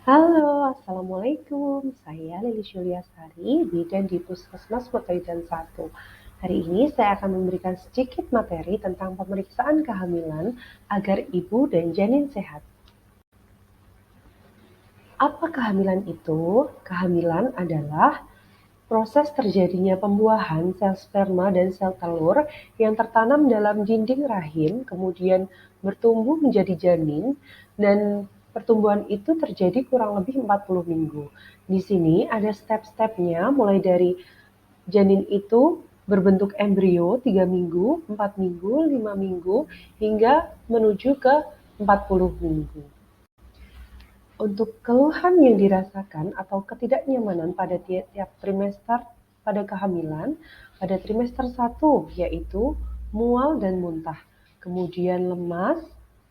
Halo, Assalamualaikum. Saya Lilis Yuliasari, bidan di Puskesmas Medan 1. Hari ini saya akan memberikan sedikit materi tentang pemeriksaan kehamilan agar ibu dan janin sehat. Apa kehamilan itu? Kehamilan adalah proses terjadinya pembuahan sel sperma dan sel telur yang tertanam dalam dinding rahim, kemudian bertumbuh menjadi janin, dan pertumbuhan itu terjadi kurang lebih 40 minggu. Di sini ada step-stepnya, mulai dari janin itu berbentuk embrio 3 minggu, 4 minggu, 5 minggu, hingga menuju ke 40 minggu. Untuk keluhan yang dirasakan atau ketidaknyamanan pada tiap trimester pada kehamilan, pada trimester 1 yaitu mual dan muntah, kemudian lemas,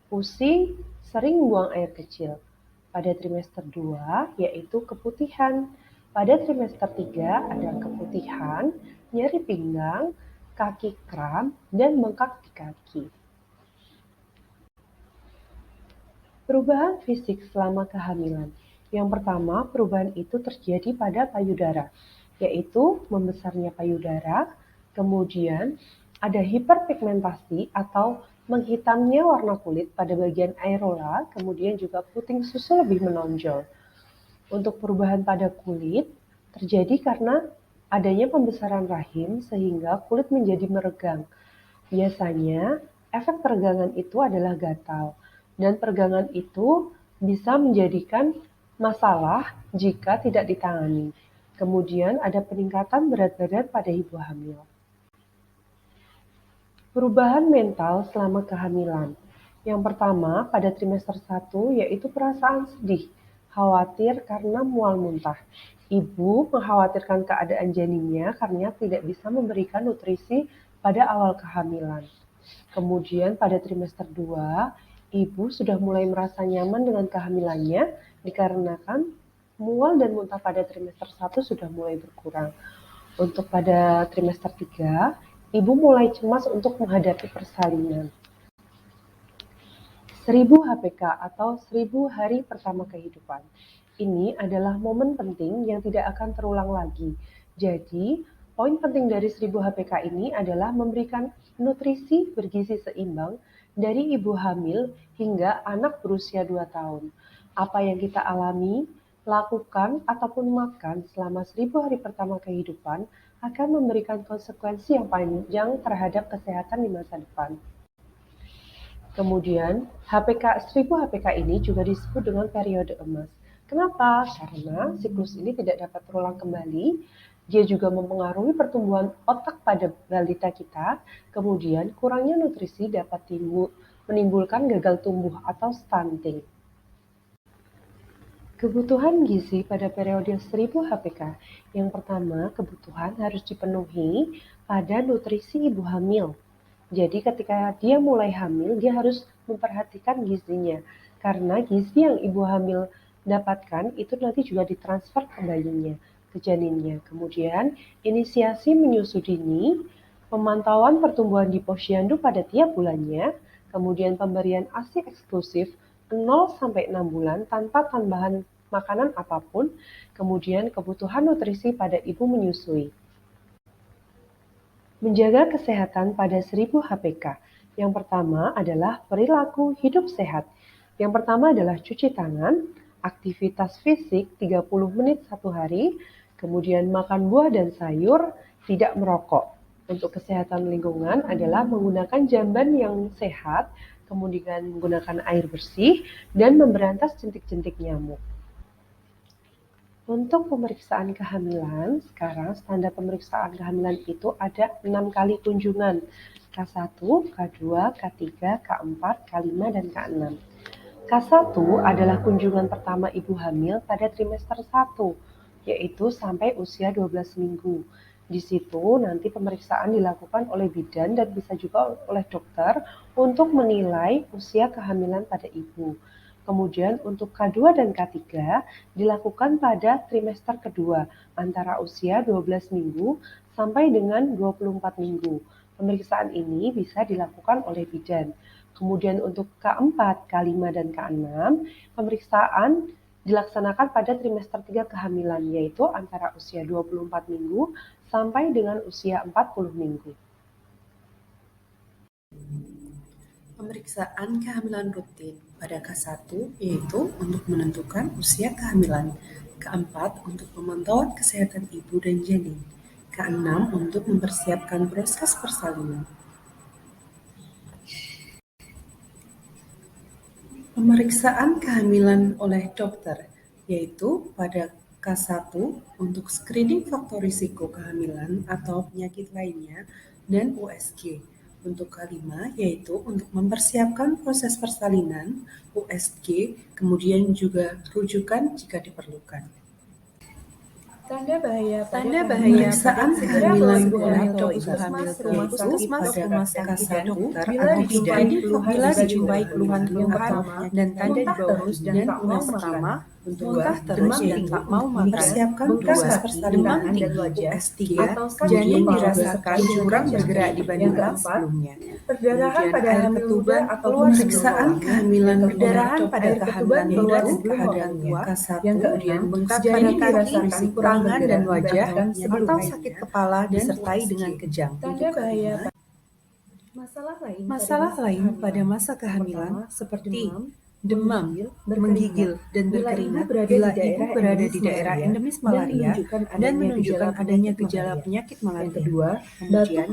pusing, sering buang air kecil. Pada trimester 2 yaitu keputihan. Pada trimester 3 ada keputihan, nyeri pinggang, kaki kram, dan bengkak di kaki. Perubahan fisik selama kehamilan. Yang pertama, perubahan itu terjadi pada payudara, yaitu membesarnya payudara, kemudian ada hiperpigmentasi atau menghitamnya warna kulit pada bagian areola, kemudian juga puting susu lebih menonjol. Untuk perubahan pada kulit terjadi karena adanya pembesaran rahim sehingga kulit menjadi meregang. Biasanya, efek peregangan itu adalah gatal, dan peregangan itu bisa menjadikan masalah jika tidak ditangani. Kemudian ada peningkatan berat badan pada ibu hamil. Perubahan mental selama kehamilan. Yang pertama, pada trimester 1 yaitu perasaan sedih, khawatir karena mual muntah. Ibu mengkhawatirkan keadaan janinnya karena tidak bisa memberikan nutrisi pada awal kehamilan. Kemudian pada trimester 2, ibu sudah mulai merasa nyaman dengan kehamilannya dikarenakan mual dan muntah pada trimester 1 sudah mulai berkurang. Untuk pada trimester 3, ibu mulai cemas untuk menghadapi persalinan. 1000 HPK atau 1000 hari pertama kehidupan. Ini adalah momen penting yang tidak akan terulang lagi. Jadi, poin penting dari 1000 HPK ini adalah memberikan nutrisi bergizi seimbang dari ibu hamil hingga anak berusia 2 tahun. Apa yang kita alami, lakukan, ataupun makan selama 1000 hari pertama kehidupan akan memberikan konsekuensi yang panjang terhadap kesehatan di masa depan. Kemudian, HPK 1000 HPK ini juga disebut dengan periode emas. Kenapa? Karena siklus ini tidak dapat terulang kembali. Dia juga mempengaruhi pertumbuhan otak pada balita kita. Kemudian, kurangnya nutrisi dapat menimbulkan gagal tumbuh atau stunting. Kebutuhan gizi pada periode 1000 HPK. Yang pertama, kebutuhan harus dipenuhi pada nutrisi ibu hamil. Jadi ketika dia mulai hamil, dia harus memperhatikan gizinya. Karena gizi yang ibu hamil dapatkan itu nanti juga ditransfer ke bayinya, ke janinnya. Kemudian, inisiasi menyusu dini, pemantauan pertumbuhan di posyandu pada tiap bulannya, kemudian pemberian ASI eksklusif 0-6 bulan tanpa tambahan makanan apapun, kemudian kebutuhan nutrisi pada ibu menyusui. Menjaga kesehatan pada 1000 HPK. Yang pertama adalah perilaku hidup sehat. Yang pertama adalah cuci tangan, aktivitas fisik 30 menit satu hari, kemudian makan buah dan sayur, tidak merokok. Untuk kesehatan lingkungan adalah menggunakan jamban yang sehat, kemudian menggunakan air bersih, dan memberantas jentik-jentik nyamuk. Untuk pemeriksaan kehamilan, sekarang standar pemeriksaan kehamilan itu ada 6 kali kunjungan. K1, K2, K3, K4, K5, dan K6. K1 adalah kunjungan pertama ibu hamil pada trimester 1, yaitu sampai usia 12 minggu. Di situ nanti pemeriksaan dilakukan oleh bidan dan bisa juga oleh dokter untuk menilai usia kehamilan pada ibu. Kemudian untuk K2 dan K3 dilakukan pada trimester kedua antara usia 12 minggu sampai dengan 24 minggu. Pemeriksaan ini bisa dilakukan oleh bidan. Kemudian untuk K4, K5, dan K6, pemeriksaan dilaksanakan pada trimester 3 kehamilan, yaitu antara usia 24 minggu sampai dengan usia 40 minggu. Pemeriksaan kehamilan rutin pada K1 yaitu untuk menentukan usia kehamilan, K4 untuk pemantauan kesehatan ibu dan janin, K6 untuk mempersiapkan proses persalinan. Pemeriksaan kehamilan oleh dokter yaitu pada K1 untuk screening faktor risiko kehamilan atau penyakit lainnya dan USG. Untuk K5 yaitu untuk mempersiapkan proses persalinan, USG, kemudian juga rujukan jika diperlukan. Tanda bahaya Pemeriksaan kehamilan oleh atau ibu dokter hamil ke yaitu puskesmas, pada rumah sakit K1 dan dokter bila atau dijumpai tidak keluhan bila juga dijumpai juga keluhan yang pertama dan tanda muntah di bawah terus dan dan tak mau unas makan, muntah demam terus dan tinggi, tak mau makan, mempersiapkan bengkak proses persalinan, demam tinggi, dan wajah, USG, atau janin kemudian dirasakan dirasakan kurang dengan bergerak jantung. dibandingkan Yang keempat, sebelumnya. perdarahan Kemudian pada air hamil ketuban muda atau pemeriksaan sebelum kehamilan hamil. oleh Perdarahan dokter pada kehamilan keluar yaitu sebelum keadaan waktunya. K1 Yang kemudian keenam, bengkak janin pada kaki, dirasakan kurang tangan dan bergerak wajah, dibandingkan atau sebelumnya. sakit kepala disertai dengan kejang. Tanda bahaya Masalah lain pada masa kehamilan seperti demam, menggigil, dan berkeringat bila ibu berada di daerah endemis malaria dan menunjukkan adanya gejala penyakit malaria. Yang kedua, Kemudian,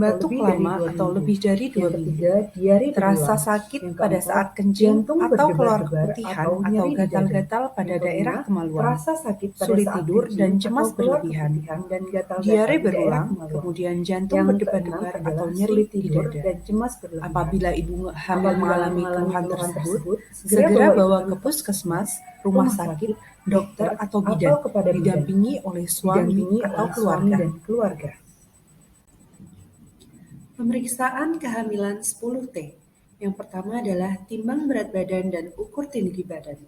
batuk lama atau lebih dari 2 minggu. Terasa sakit pada saat kencing atau keluar keputihan atau gatal-gatal pada daerah kemaluan. Sulit tidur dan cemas berlebihan. Diare berulang, kemudian jantung berdebar-debar atau nyeri di dada. Apabila ibu hamil mengalami keluhan tersebut, segera bawa ke puskesmas, rumah sakit, dokter atau bidan, didampingi oleh suami atau keluarga. Pemeriksaan kehamilan 10T. Yang pertama adalah timbang berat badan dan ukur tinggi badan.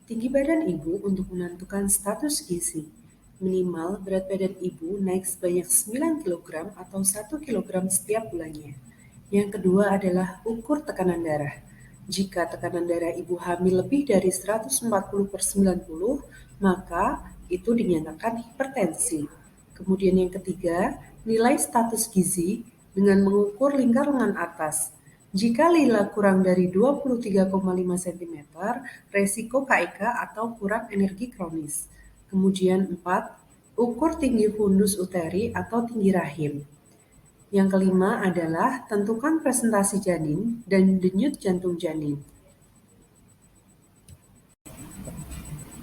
Tinggi badan ibu untuk menentukan status gizi. Minimal berat badan ibu naik sebanyak 9 kg atau 1 kg setiap bulannya. Yang kedua adalah ukur tekanan darah. Jika tekanan darah ibu hamil lebih dari 140/90, maka itu dinyatakan hipertensi. Kemudian yang ketiga, nilai status gizi dengan mengukur lingkar lengan atas. Jika lila kurang dari 23,5 cm, resiko KIK atau kurang energi kronis. Kemudian 4, ukur tinggi fundus uteri atau tinggi rahim. Yang kelima adalah tentukan presentasi janin dan denyut jantung janin.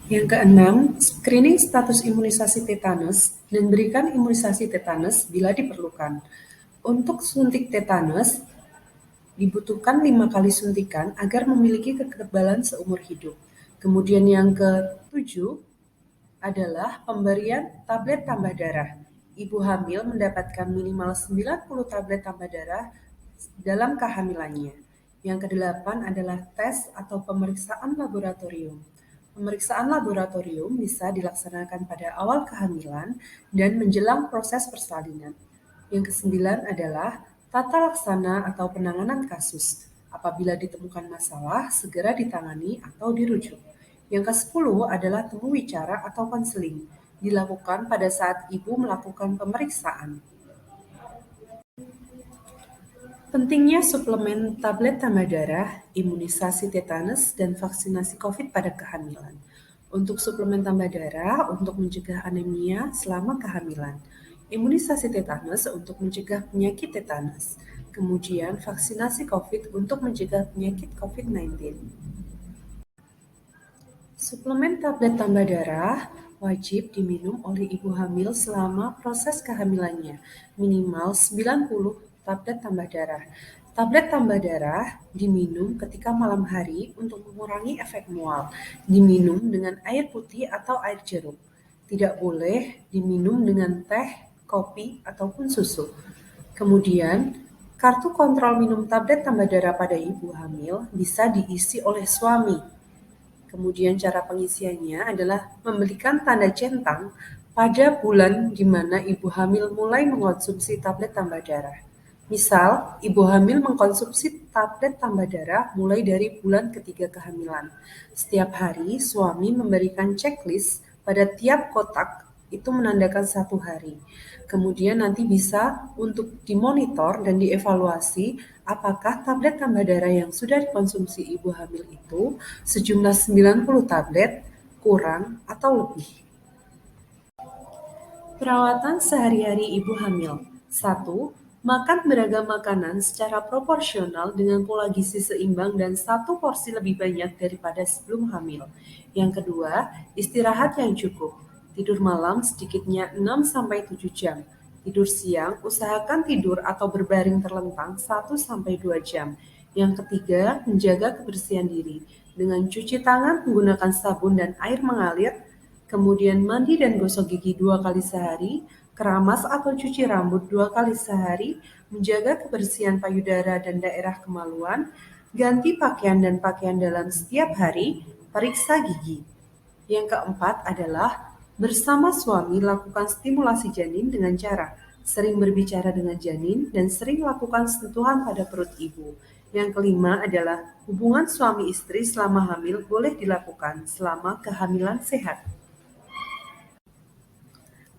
Yang keenam, screening status imunisasi tetanus dan berikan imunisasi tetanus bila diperlukan. Untuk suntik tetanus, dibutuhkan 5 kali suntikan agar memiliki kekebalan seumur hidup. Kemudian yang ke-7 adalah pemberian tablet tambah darah. Ibu hamil mendapatkan minimal 90 tablet tambah darah dalam kehamilannya. Yang ke-8 adalah tes atau pemeriksaan laboratorium. Pemeriksaan laboratorium bisa dilaksanakan pada awal kehamilan dan menjelang proses persalinan. Yang ke-9 adalah tata laksana atau penanganan kasus. Apabila ditemukan masalah, segera ditangani atau dirujuk. Yang ke-10 adalah temu wicara atau konseling, dilakukan pada saat ibu melakukan pemeriksaan. Pentingnya suplemen tablet tambah darah, imunisasi tetanus, dan vaksinasi COVID pada kehamilan. Untuk suplemen tambah darah untuk mencegah anemia selama kehamilan. Imunisasi tetanus untuk mencegah penyakit tetanus. Kemudian vaksinasi COVID untuk mencegah penyakit COVID-19. Suplemen tablet tambah darah wajib diminum oleh ibu hamil selama proses kehamilannya, minimal 90 tablet tambah darah. Tablet tambah darah diminum ketika malam hari untuk mengurangi efek mual. Diminum dengan air putih atau air jeruk. Tidak boleh diminum dengan teh, kopi, ataupun susu. Kemudian, kartu kontrol minum tablet tambah darah pada ibu hamil bisa diisi oleh suami. Kemudian cara pengisiannya adalah memberikan tanda centang pada bulan di mana ibu hamil mulai mengonsumsi tablet tambah darah. Misal, ibu hamil mengkonsumsi tablet tambah darah mulai dari bulan ketiga kehamilan. Setiap hari, suami memberikan checklist pada tiap kotak, itu menandakan 1 hari. Kemudian nanti bisa untuk dimonitor dan dievaluasi apakah tablet tambah darah yang sudah dikonsumsi ibu hamil itu sejumlah 90 tablet, kurang atau lebih. Perawatan sehari-hari ibu hamil. 1. Makan beragam makanan secara proporsional dengan pola gizi seimbang dan 1 porsi lebih banyak daripada sebelum hamil. Yang kedua, istirahat yang cukup. Tidur malam sedikitnya 6-7 jam. Tidur siang, usahakan tidur atau berbaring terlentang 1-2 jam. Yang ketiga, menjaga kebersihan diri dengan cuci tangan menggunakan sabun dan air mengalir, kemudian mandi dan gosok gigi 2 kali sehari, keramas atau cuci rambut 2 kali sehari, menjaga kebersihan payudara dan daerah kemaluan, ganti pakaian dan pakaian dalam setiap hari, periksa gigi. Yang keempat adalah bersama suami lakukan stimulasi janin dengan cara sering berbicara dengan janin dan sering lakukan sentuhan pada perut ibu. Yang kelima adalah hubungan suami istri selama hamil boleh dilakukan selama kehamilan sehat.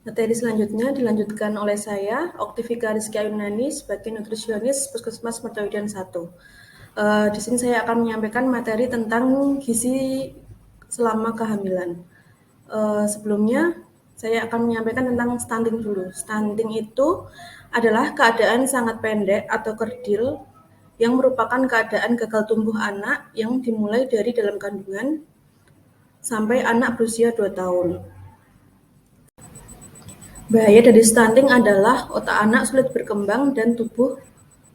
Materi selanjutnya dilanjutkan oleh saya, Oktivika Rizky Ayunani, sebagai nutrisionis Puskesmas Mertowidan 1. Di sini saya akan menyampaikan materi tentang gizi selama kehamilan. Sebelumnya, saya akan menyampaikan tentang stunting dulu. Stunting itu adalah keadaan sangat pendek atau kerdil yang merupakan keadaan gagal tumbuh anak yang dimulai dari dalam kandungan sampai anak berusia 2 tahun. Bahaya dari stunting adalah otak anak sulit berkembang dan tubuh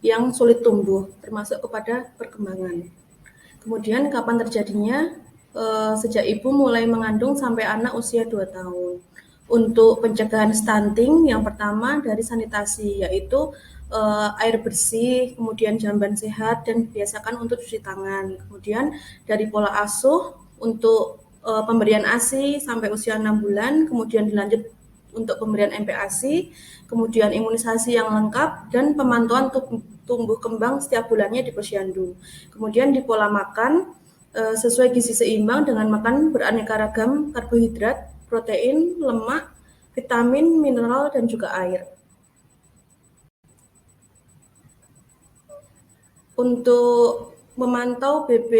yang sulit tumbuh, termasuk kepada perkembangan. Kemudian kapan terjadinya? Sejak ibu mulai mengandung sampai anak usia 2 tahun. Untuk pencegahan stunting, yang pertama dari sanitasi, yaitu air bersih, kemudian jamban sehat, dan biasakan untuk cuci tangan. Kemudian dari pola asuh, untuk pemberian ASI sampai usia 6 bulan, kemudian dilanjut untuk pemberian MPASI, kemudian imunisasi yang lengkap, dan pemantauan tumbuh kembang setiap bulannya di posyandu. Kemudian di pola makan, sesuai gizi seimbang dengan makan beraneka ragam karbohidrat, protein, lemak, vitamin, mineral, dan juga air. Untuk memantau BB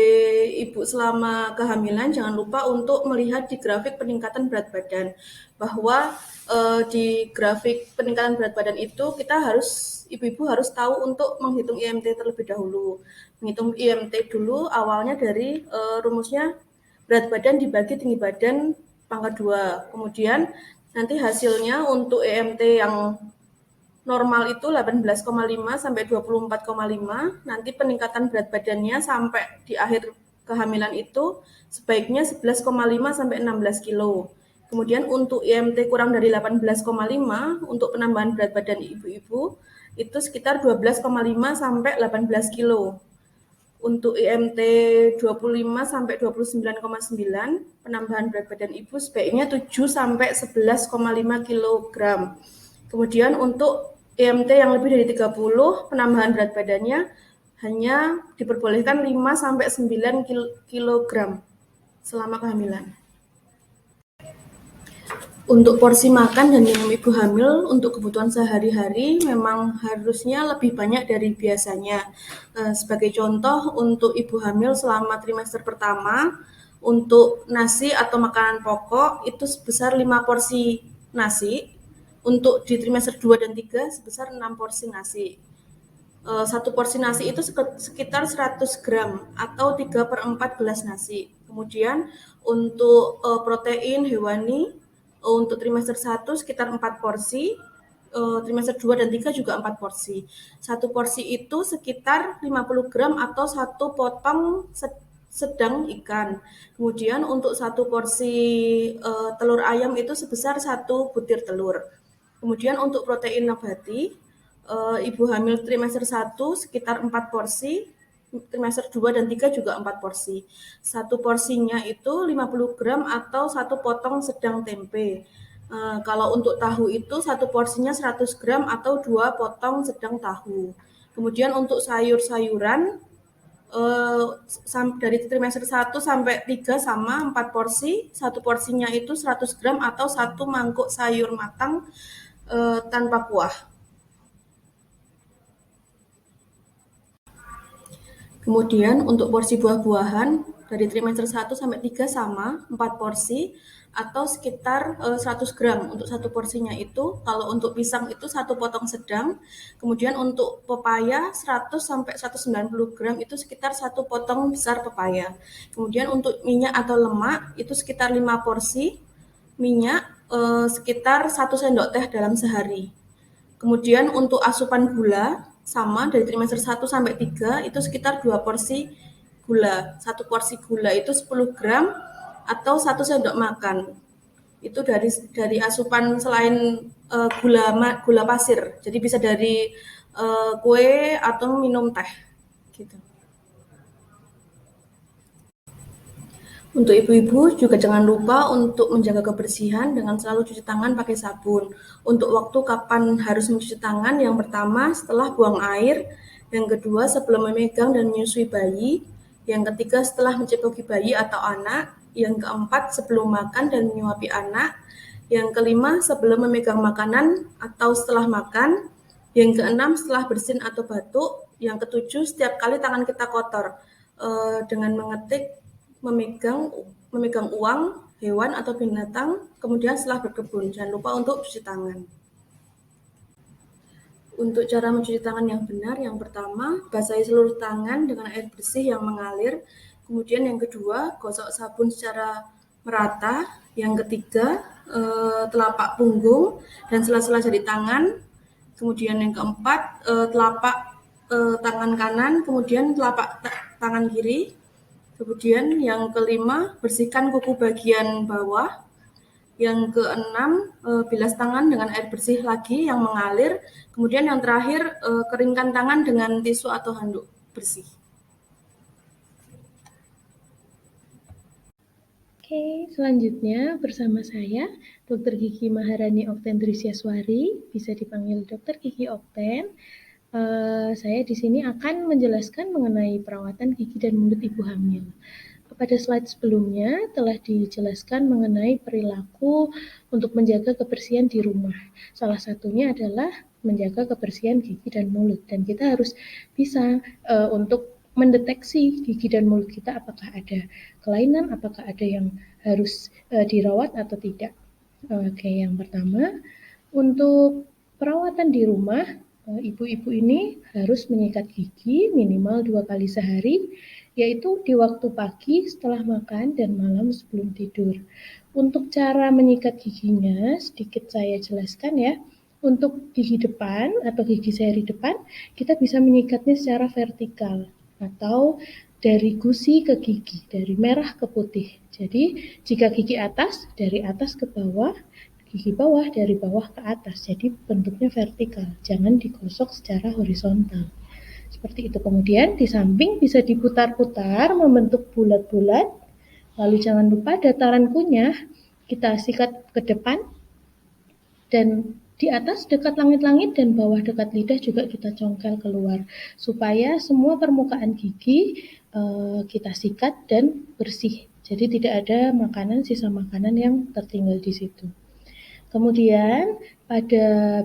ibu selama kehamilan, jangan lupa untuk melihat di grafik peningkatan berat badan, bahwa di grafik peningkatan berat badan itu ibu-ibu harus tahu untuk menghitung IMT terlebih dahulu. Menghitung IMT dulu awalnya dari rumusnya berat badan dibagi tinggi badan pangkat 2. Kemudian nanti hasilnya untuk IMT yang normal itu 18,5 sampai 24,5, nanti peningkatan berat badannya sampai di akhir kehamilan itu sebaiknya 11,5 sampai 16 kilo. Kemudian untuk IMT kurang dari 18,5 untuk penambahan berat badan ibu-ibu itu sekitar 12,5 sampai 18 kilo. Untuk IMT 25 sampai 29,9 penambahan berat badan ibu sebaiknya 7 sampai 11,5 kg. Kemudian untuk IMT yang lebih dari 30 penambahan berat badannya hanya diperbolehkan 5 sampai 9 kg selama kehamilan. Untuk porsi makan dan minum ibu hamil untuk kebutuhan sehari-hari memang harusnya lebih banyak dari biasanya. Sebagai contoh, untuk ibu hamil selama trimester pertama, untuk nasi atau makanan pokok itu sebesar 5 porsi nasi. Untuk di trimester 2 dan 3 sebesar 6 porsi nasi. 1 porsi nasi itu sekitar 100 gram atau 3/4 gelas nasi. Kemudian untuk protein hewani, untuk trimester 1 sekitar 4 porsi, trimester 2 dan 3 juga 4 porsi. 1 porsi itu sekitar 50 gram atau 1 potong sedang ikan. Kemudian untuk 1 porsi telur ayam itu sebesar 1 butir telur. Kemudian untuk protein nabati, ibu hamil trimester 1 sekitar 4 porsi, trimester 2 dan 3 juga 4 porsi. 1 porsinya itu 50 gram atau 1 potong sedang tempe. Kalau untuk tahu itu satu porsinya 100 gram atau 2 potong sedang tahu. Kemudian untuk sayur-sayuran dari trimester 1 sampai 3 sama 4 porsi. Satu porsinya itu 100 gram atau satu mangkuk sayur matang tanpa kuah. Kemudian untuk porsi buah-buahan dari trimester 1 sampai 3 sama 4 porsi atau sekitar 100 gram untuk satu porsinya itu. Kalau untuk pisang itu satu potong sedang. Kemudian untuk pepaya 100 sampai 190 gram itu sekitar satu potong besar pepaya. Kemudian untuk minyak atau lemak itu sekitar 5 porsi minyak sekitar 1 sendok teh dalam sehari. Kemudian untuk asupan gula sama dari trimester 1 sampai 3 itu sekitar 2 porsi gula. Satu porsi gula itu 10 gram atau 1 sendok makan. Itu dari asupan selain gula pasir. Jadi bisa dari kue atau minum teh gitu. Untuk ibu-ibu juga jangan lupa untuk menjaga kebersihan dengan selalu cuci tangan pakai sabun. Untuk waktu kapan harus mencuci tangan, yang pertama setelah buang air, yang kedua sebelum memegang dan menyusui bayi, yang ketiga setelah mencekoki bayi atau anak, yang keempat sebelum makan dan menyuapi anak, yang kelima sebelum memegang makanan atau setelah makan, yang keenam setelah bersin atau batuk, yang ketujuh setiap kali tangan kita kotor dengan mengetik memegang uang, hewan atau binatang, kemudian setelah berkebun. Jangan lupa untuk cuci tangan. Untuk cara mencuci tangan yang benar, yang pertama, basahi seluruh tangan dengan air bersih yang mengalir. Kemudian yang kedua, gosok sabun secara merata. Yang ketiga, telapak punggung dan sela-sela jari tangan. Kemudian yang keempat, telapak tangan kanan, kemudian telapak tangan kiri. Kemudian yang kelima, bersihkan kuku bagian bawah. Yang keenam, bilas tangan dengan air bersih lagi yang mengalir. Kemudian yang terakhir, keringkan tangan dengan tisu atau handuk bersih. Oke, selanjutnya bersama saya, Dr. Gigi Maharani Oktendrisyaswari, bisa dipanggil Dr. Gigi Okten. Saya di sini akan menjelaskan mengenai perawatan gigi dan mulut ibu hamil. Pada slide sebelumnya telah dijelaskan mengenai perilaku untuk menjaga kebersihan di rumah. Salah satunya adalah menjaga kebersihan gigi dan mulut, dan kita harus bisa untuk mendeteksi gigi dan mulut kita apakah ada kelainan, apakah ada yang harus dirawat atau tidak. Oke, yang pertama, untuk perawatan di rumah, ibu-ibu ini harus menyikat gigi minimal 2 kali sehari, yaitu di waktu pagi setelah makan dan malam sebelum tidur. Untuk cara menyikat giginya, sedikit saya jelaskan ya. Untuk gigi depan atau gigi seri depan, kita bisa menyikatnya secara vertikal atau dari gusi ke gigi, dari merah ke putih. Jadi, jika gigi atas, dari atas ke bawah, gigi bawah dari bawah ke atas. Jadi, bentuknya vertikal, jangan digosok secara horizontal. Seperti itu. Kemudian di samping bisa diputar-putar membentuk bulat-bulat. Lalu jangan lupa dataran kunyah kita sikat ke depan dan di atas dekat langit-langit dan bawah dekat lidah juga kita congkel keluar supaya semua permukaan gigi kita sikat dan bersih. Jadi tidak ada sisa makanan yang tertinggal di situ. Kemudian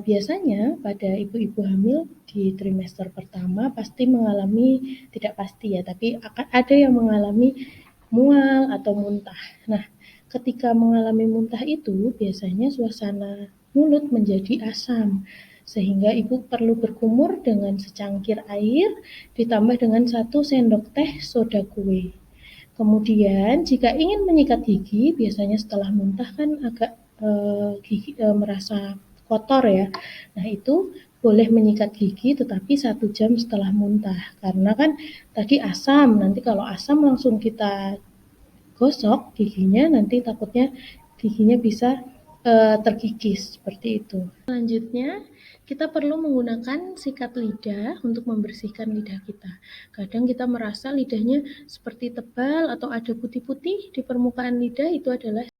biasanya pada ibu-ibu hamil di trimester pertama pasti mengalami, tidak pasti ya, tapi akan ada yang mengalami mual atau muntah. Nah, ketika mengalami muntah itu biasanya suasana mulut menjadi asam, sehingga ibu perlu berkumur dengan secangkir air ditambah dengan 1 sendok teh soda kue. Kemudian jika ingin menyikat gigi, biasanya setelah muntah kan agak gigi merasa kotor ya. Nah itu boleh menyikat gigi tetapi 1 jam setelah muntah. Karena kan tadi asam, nanti kalau asam langsung kita gosok giginya, nanti takutnya giginya bisa terkikis seperti itu. Selanjutnya kita perlu menggunakan sikat lidah untuk membersihkan lidah kita. Kadang kita merasa lidahnya seperti tebal atau ada putih-putih di permukaan lidah, itu adalah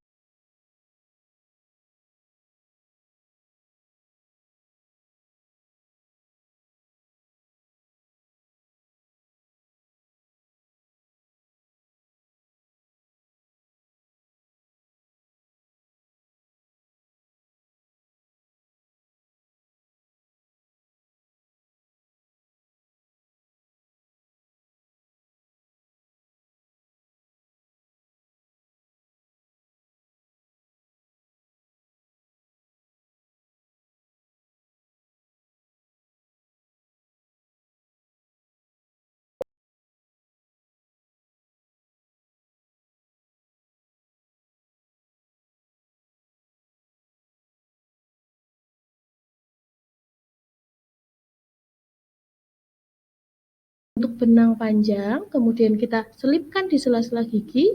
untuk benang panjang, kemudian kita selipkan di sela-sela gigi,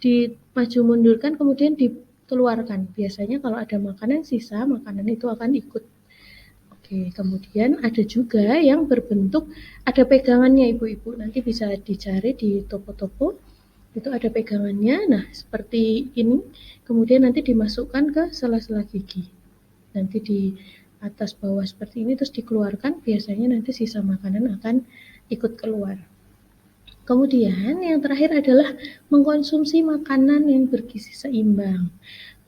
dimaju mundurkan, kemudian dikeluarkan. Biasanya kalau ada makanan sisa, makanan itu akan ikut. Oke, kemudian ada juga yang berbentuk, ada pegangannya Ibu-Ibu, nanti bisa dicari di toko-toko, itu ada pegangannya, nah seperti ini, kemudian nanti dimasukkan ke sela-sela gigi. Nanti di atas bawah seperti ini, terus dikeluarkan, biasanya nanti sisa makanan akan ikut keluar. Kemudian yang terakhir adalah mengkonsumsi makanan yang bergizi seimbang.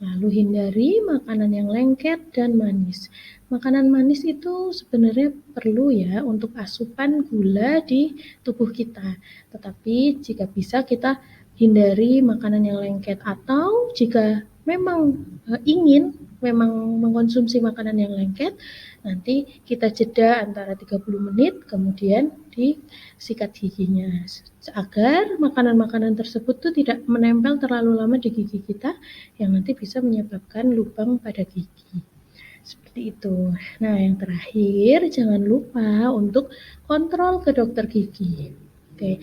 Lalu hindari makanan yang lengket dan manis. Makanan manis itu sebenarnya perlu ya untuk asupan gula di tubuh kita. Tetapi jika bisa kita hindari makanan yang lengket, atau jika memang ingin mengkonsumsi makanan yang lengket, nanti kita jeda antara 30 menit, kemudian disikat giginya agar makanan-makanan tersebut tuh tidak menempel terlalu lama di gigi kita yang nanti bisa menyebabkan lubang pada gigi. Seperti itu. Nah, yang terakhir jangan lupa untuk kontrol ke dokter gigi. Oke,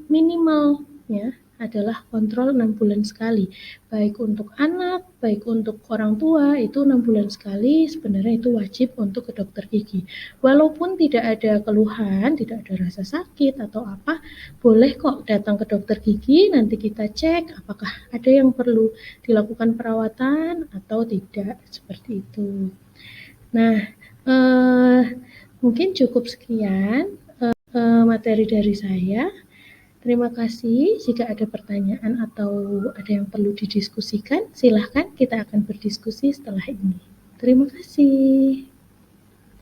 minimalnya adalah kontrol 6 bulan sekali. Baik untuk anak, baik untuk orang tua, itu 6 bulan sekali sebenarnya itu wajib untuk ke dokter gigi. Walaupun tidak ada keluhan, tidak ada rasa sakit atau apa, boleh kok datang ke dokter gigi, nanti kita cek apakah ada yang perlu dilakukan perawatan atau tidak, seperti itu. Nah, mungkin cukup sekian materi dari saya. Terima kasih. Jika ada pertanyaan atau ada yang perlu didiskusikan, silahkan kita akan berdiskusi setelah ini. Terima kasih.